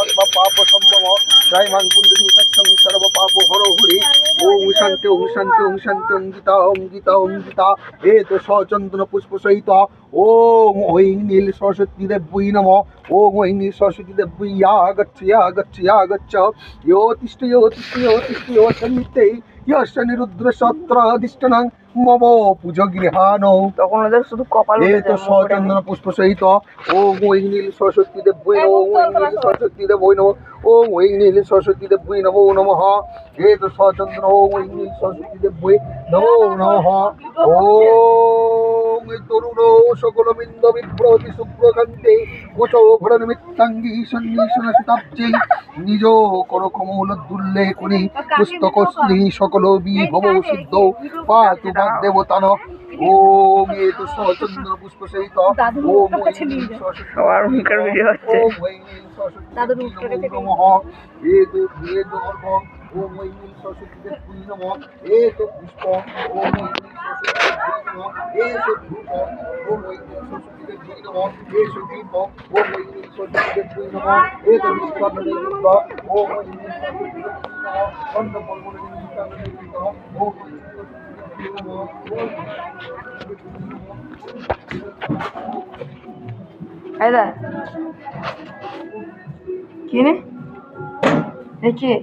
সর্ব পাপ সম্ভব ত্রাইমাং পুণ্ডরী তৎসং সর্ব পাপ হর হরি। ওম শান্তি ওম শান্তি ওম শান্তি ওম গীতা ওম গীতা ওম গীতা। এ তো সচন্দন পুষ্প সহিত ওম ঐং নীল সরস্বতী দেব্যৈ নমঃ। ওম ঐং নীল সরস্বতী দেব্যৈ আগচ্ছ আগচ্ছ আগচ্ছ। ইয়ো তিষ্ঠ ইয়ো তিষ্ঠ ইয়ো তিষ্ঠ ইয়ো সন্নিতে ইয়স্য নিরুদ্র সত্র অধিষ্ঠানং মম পূজো গৃহাণৌ। তখন ওদের শুধু কপাল এ তো সচন্দন পুষ্প সহিত ওম ঐং নীল সরস্বতী দেব্যৈ নমঃ। ওম ঐং নীল সরস্বতী দেব্যৈ নমঃ। ওম ঐং নীল সরস্বতী দেব্যৈ নমো নমঃ। এ তো সচন্দন ওম ঐং নীল সরস্বতী দেব্যৈ নমো নমঃ। ওম তরুণ সকলমিন্দ বিপ্রতি শুভ্রকান্তে কোচ ঘোর নিমিত্তাঙ্গী সন্নিশন সুতাব্জে নিজ কর কমল দুর্লে কোনি পুস্তকশ্রী সকল বিভব সিদ্ধ পাতু দেবতান। ওম এ তো সচন্দন পুষ্প সহিত ওম ঐং নীল সরস্বতী সবার মুখের ভিডিও হচ্ছে। ওম ঐং নীল সরস্বতী নমঃ। এ তো অর্ঘ ওম ঐং নীল সরস্বতী দেব্যৈ নমঃ। এ তো পুষ্প ওম ঐং নীল সরস্বতী দেব্যৈ নমঃ। এ তো দীপ ওম ঐং নীল সরস্বতী দেব্যৈ নমঃ। এ তো দীপ ওম ঐং নীল সরস্বতী দেব্যৈ নমঃ। এ তো বিষ্ণু ওম ঐং নীল সরস্বতী দেব্যৈ নমঃ। অন্ন পর্বণে ওম ঐং নীল সরস্বতী দেব্যৈ নমঃ। আইদা কি রে দেখি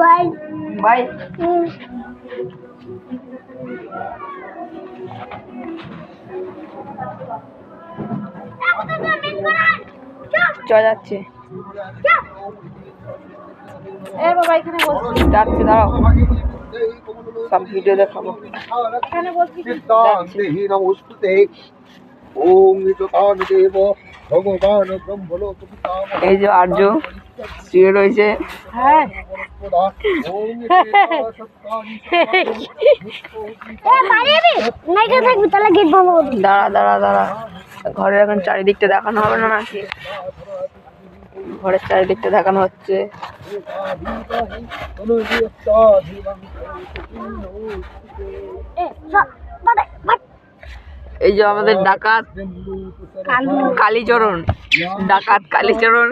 ভাই ভাই চল যাচ্ছে বাবা এখানে বসছি, যাচ্ছে দাঁড়াও সব ভিডিও দেখাবো। এখানে বসছি। সিদ্ধান্তে নমস্তুতে। ওম নিযতান দেব ভগবান ব্রহ্মলোক পিতামহ। এই যে আর্য শুয়ে রয়েছে। হ্যাঁ দাঁড়া দাঁড়া দাঁড়া, ঘরের এখন চারিদিকটা দেখানো হবে না নাকি? ঘরের চারিদিকটা দেখানো হচ্ছে। এই যে আমাদের ডাকাত কালীচরণ, ডাকাত কালীচরণ।